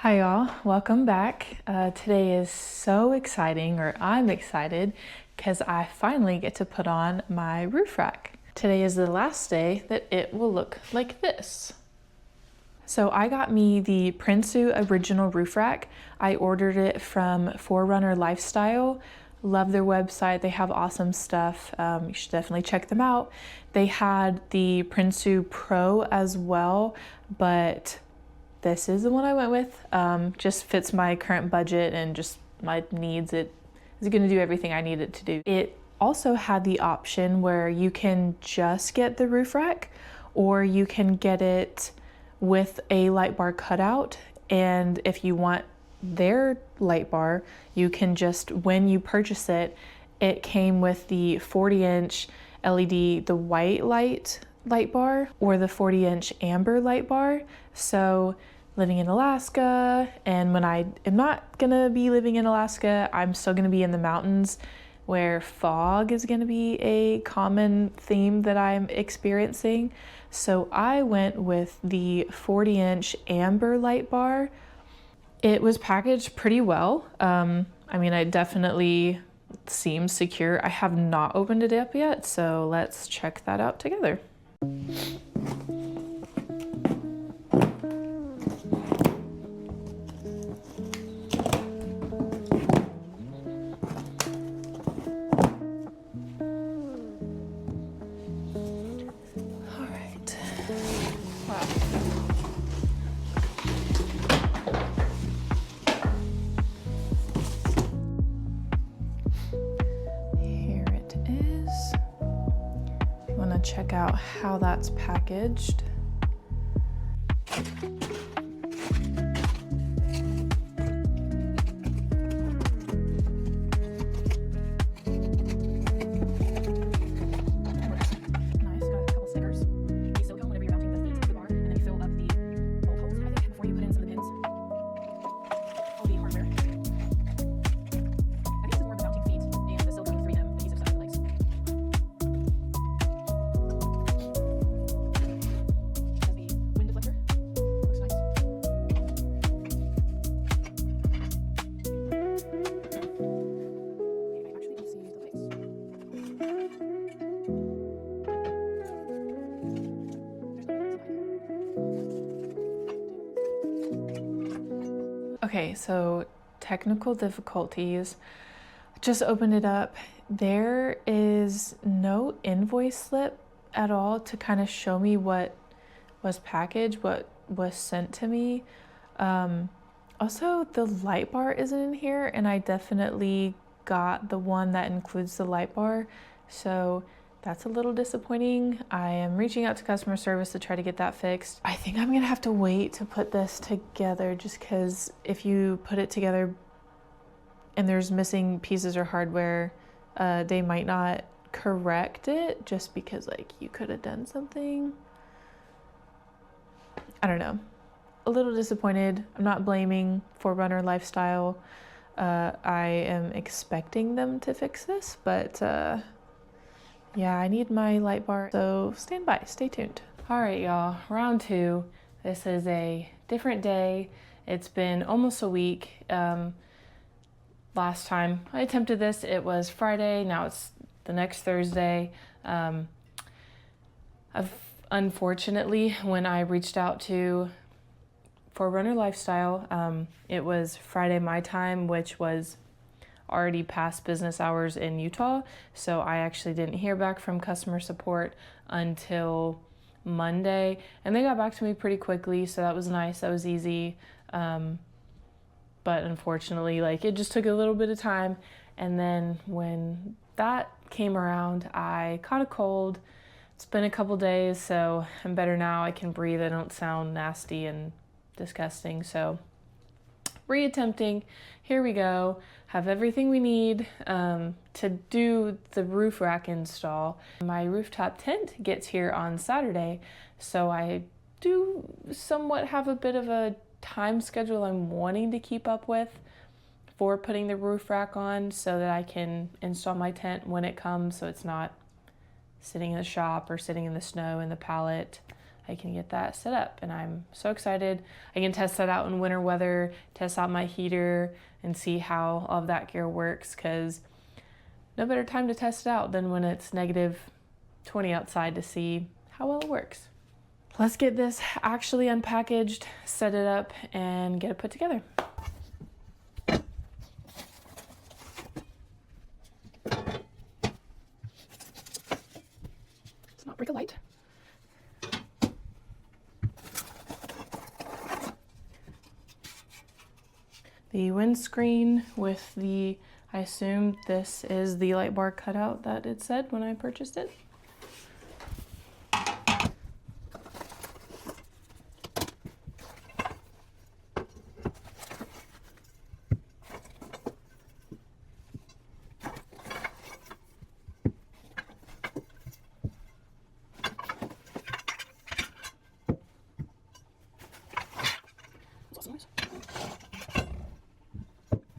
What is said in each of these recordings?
Hi y'all, welcome back. Today is so exciting, or I'm excited, because I finally get to put on my roof rack. Today is the last day that it will look like this. So I got me the Prinsu original roof rack. I ordered it from 4Runner Lifestyle. Love their website, they have awesome stuff. You should definitely check them out. They had the Prinsu Pro as well, but this is the one I went with. Just fits my current budget and just my needs. It is going to do everything I need it to do. It also had the option where you can just get the roof rack, or you can get it with a light bar cutout. And if you want their light bar, you can just, when you purchase it, it came with the 40-inch LED, the white light bar, or the 40-inch amber light bar. So living in Alaska, and when I am not gonna be living in Alaska, I'm still gonna be in the mountains where fog is gonna be a common theme that I'm experiencing. So I went with the 40-inch amber light bar. It was packaged pretty well. I mean, it definitely seems secure. I have not opened it up yet, so let's check that out together. Check out how that's packaged. Okay, so technical difficulties. Just opened it up. There is no invoice slip at all to kind of show me what was packaged, what was sent to me. Also, the light bar isn't in here, and I definitely got the one that includes the light bar. So that's a little disappointing. I am reaching out to customer service to try to get that fixed. I think I'm gonna have to wait to put this together, just because if you put it together and there's missing pieces or hardware, they might not correct it just because like you could have done something. I don't know. A little disappointed. I'm not blaming 4Runner Lifestyle. I am expecting them to fix this, but yeah, I need my light bar, so stand by, stay tuned. All right, y'all, round two. This is a different day. It's been almost a week. Last time I attempted this, it was Friday. Now it's the next Thursday. Unfortunately, when I reached out to 4Runner Lifestyle, it was Friday my time, which was already past business hours in Utah, so I actually didn't hear back from customer support until Monday, and they got back to me pretty quickly, so that was nice. That was easy, but unfortunately, like, it just took a little bit of time. And then when that came around, I caught a cold. It's been a couple days, so I'm better now. I can breathe. I don't sound nasty and disgusting, so reattempting. Here we go. Have everything we need to do the roof rack install. My rooftop tent gets here on Saturday, so I do somewhat have a bit of a time schedule I'm wanting to keep up with for putting the roof rack on, so that I can install my tent when it comes, so it's not sitting in the shop or sitting in the snow in the pallet. I can get that set up, and I'm so excited. I can test that out in winter weather, test out my heater, and see how all of that gear works, because no better time to test it out than when it's -20 outside to see how well it works. Let's get this actually unpackaged, set it up, and get it put together. Let's not break a light. The windscreen with the, I assume this is the light bar cutout that it said when I purchased it.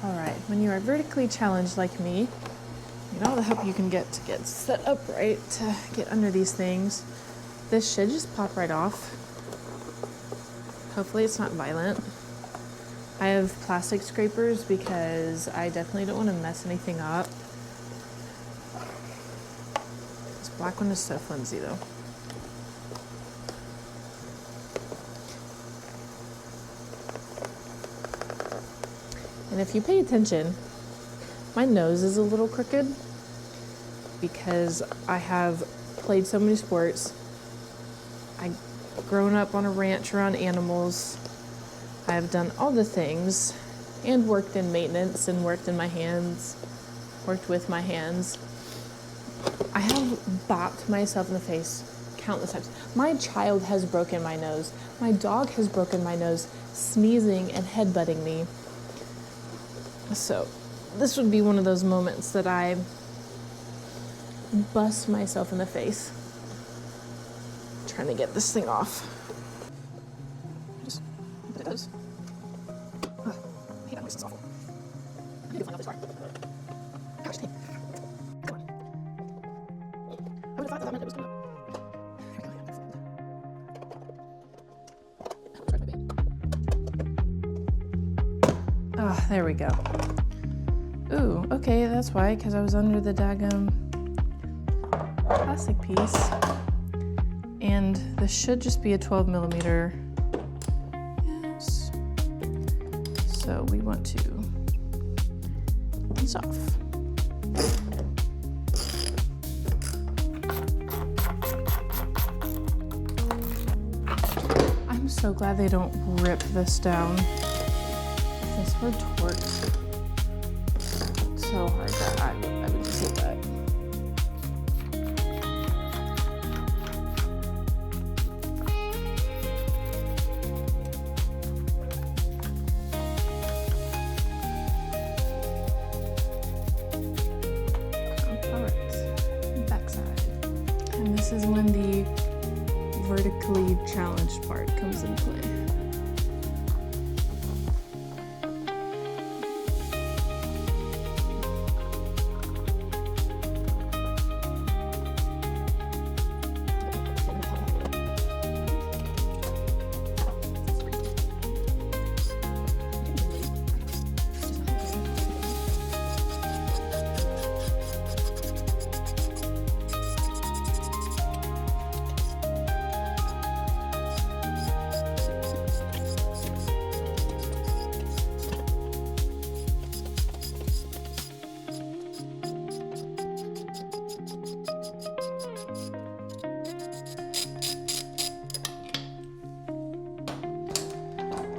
All right, when you are vertically challenged like me, you know all the help you can get to get set upright to get under these things. This should just pop right off. Hopefully it's not violent. I have plastic scrapers because I definitely don't want to mess anything up. This black one is so flimsy though. And if you pay attention, my nose is a little crooked because I have played so many sports. I've grown up on a ranch around animals. I've done all the things and worked in maintenance and worked in my hands, worked with my hands. I have bopped myself in the face countless times. My child has broken my nose. My dog has broken my nose, sneezing and headbutting me. So this would be one of those moments that I bust myself in the face trying to get this thing off. But it does. I hate that noise, it's awful. I need to find out this car. Gosh dang. Come on. I would have thought that meant it was coming up. Ah, there we go. Ooh, okay, that's why, because I was under the daggum plastic piece. And this should just be a 12mm. Yes. So we want to get this off. I'm so glad they don't rip this down. This were torqued so hard that I would just hate that. Alright, backside. And this is when the vertically challenged part comes into play.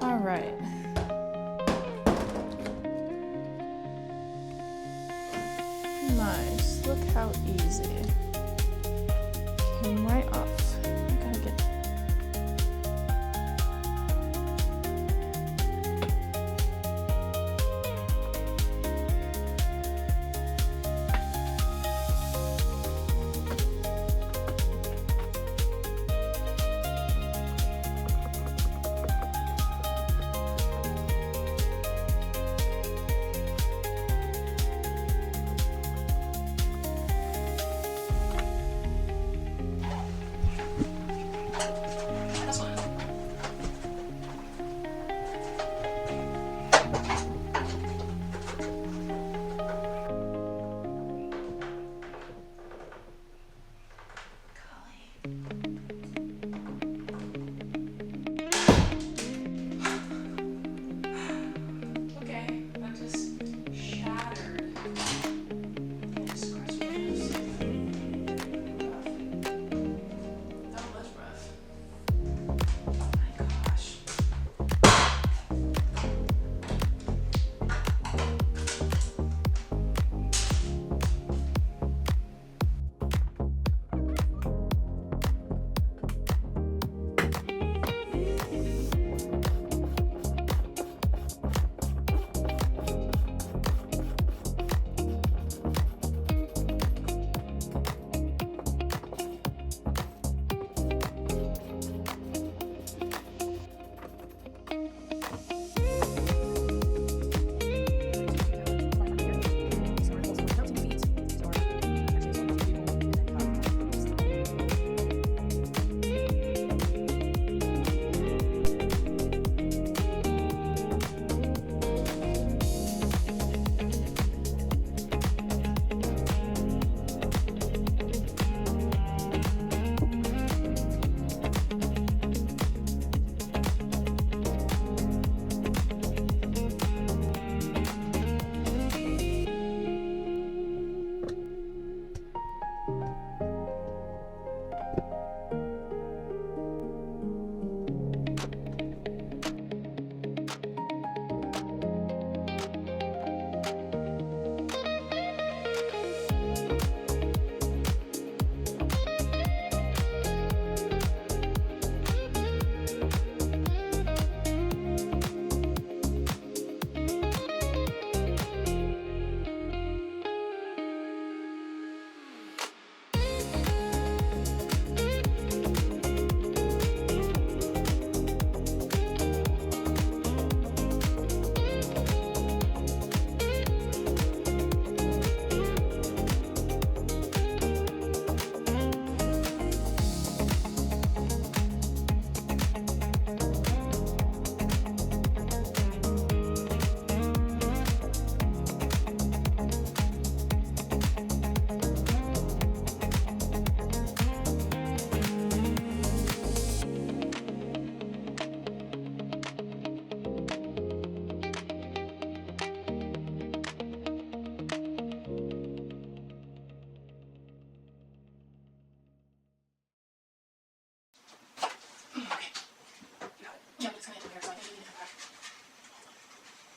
All right. Nice. Look how easy. Came right off. I gotta get.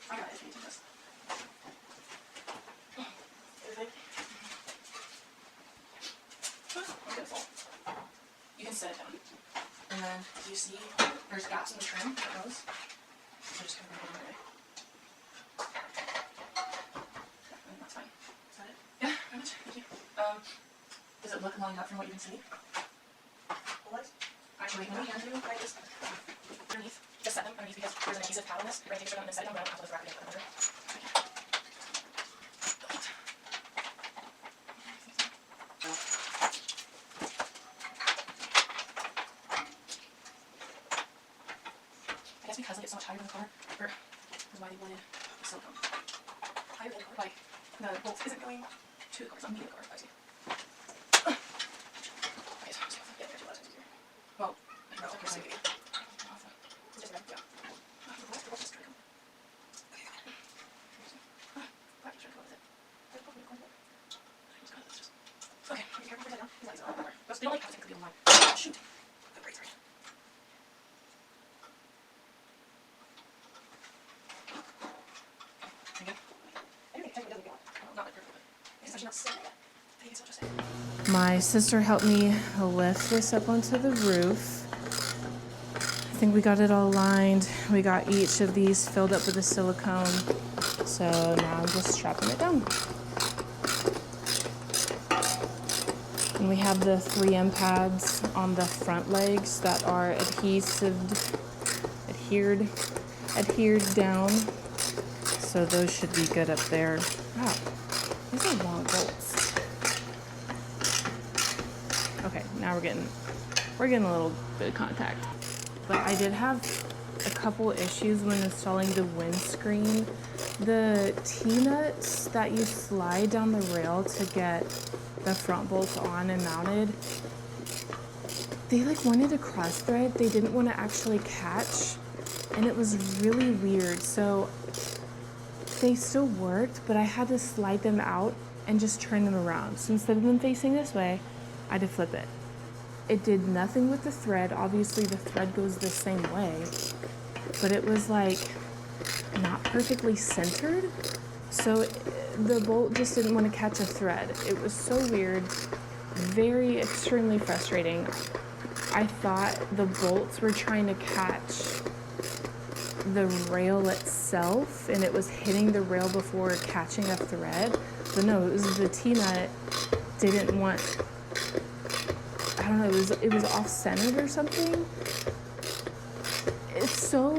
I got it if you need this. Beautiful. You can set it down. And then you see there's gaps in the trim for those. So just kind of put them away. Yeah, that's fine. Is that it? Yeah, very much. Thank you. Does it look lined up from what you can see? What? Actually, no, you can do. I just underneath. Just set them underneath because there's an adhesive pad on this. You're going to take a photo and then set it down, but I don't have to wrap it in for another. I guess because like, it's so much higher than the car, or is why they wanted silicone. Higher than the car, like the bolt isn't going to the car, it's not meeting the car, I see. Okay, so I'm just gonna get there 2 last times here. Well, I can go okay, so awesome. It's just right, yeah. The bolt's just trying to come. Okay, come on. Glad you're trying to go with it. There's a bolt in the corner. Okay, be careful, put that down. These lights are all over. They don't like how it's could be on the line. Oh, shoot. Good break, sorry. My sister helped me lift this up onto the roof. I think we got it all lined. We got each of these filled up with the silicone. So now I'm just strapping it down. And we have the 3M pads on the front legs that are adhered down. So those should be good up there. Wow, these are long bolts. Okay, now we're getting a little bit of contact. But I did have a couple issues when installing the windscreen. The T-nuts that you slide down the rail to get the front bolts on and mounted, they like wanted to cross thread. They didn't want to actually catch, and it was really weird. So they still worked, but I had to slide them out and just turn them around. So instead of them facing this way, I had to flip it. It did nothing with the thread. Obviously the thread goes the same way, but it was like not perfectly centered. So the bolt just didn't want to catch a thread. It was so weird, very extremely frustrating. I thought the bolts were trying to catch the rail itself and it was hitting the rail before catching a thread. But no, it was the T-nut didn't want, I don't know, it was off-centered or something. It's so,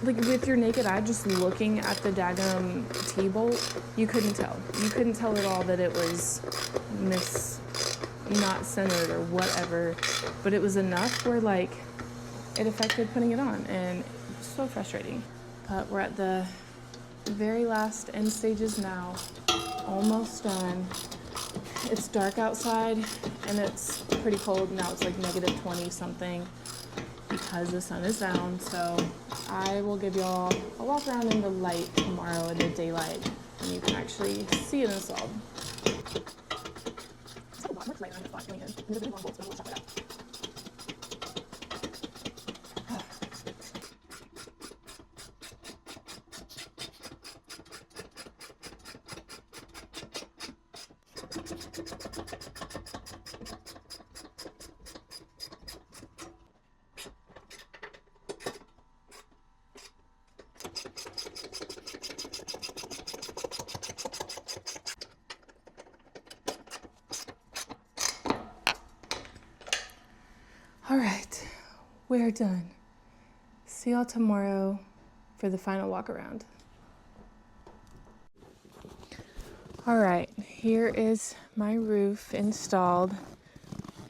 like with your naked eye, just looking at the daggum T-bolt, you couldn't tell. You couldn't tell at all that it was not centered or whatever, but it was enough where like it affected putting it on, and it's so frustrating. But we're at the very last end stages now, almost done. It's dark outside and it's pretty cold now. It's like -20 something because the sun is down. So I will give y'all a walk around in the light tomorrow in the daylight and you can actually see it installed. It's a lot more light around the spot going in. There's a really long bolt, so we'll check it out. All right, we're done. See y'all tomorrow for the final walk around. All right, here is my roof installed.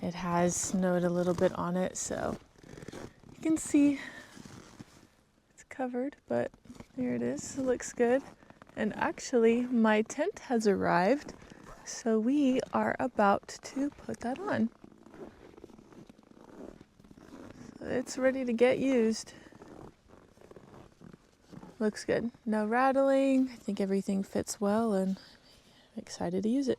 It has snowed a little bit on it, so you can see it's covered, but here it is. It looks good. And actually, my tent has arrived, so we are about to put that on. It's ready to get used. Looks good. No rattling. I think everything fits well and I'm excited to use it.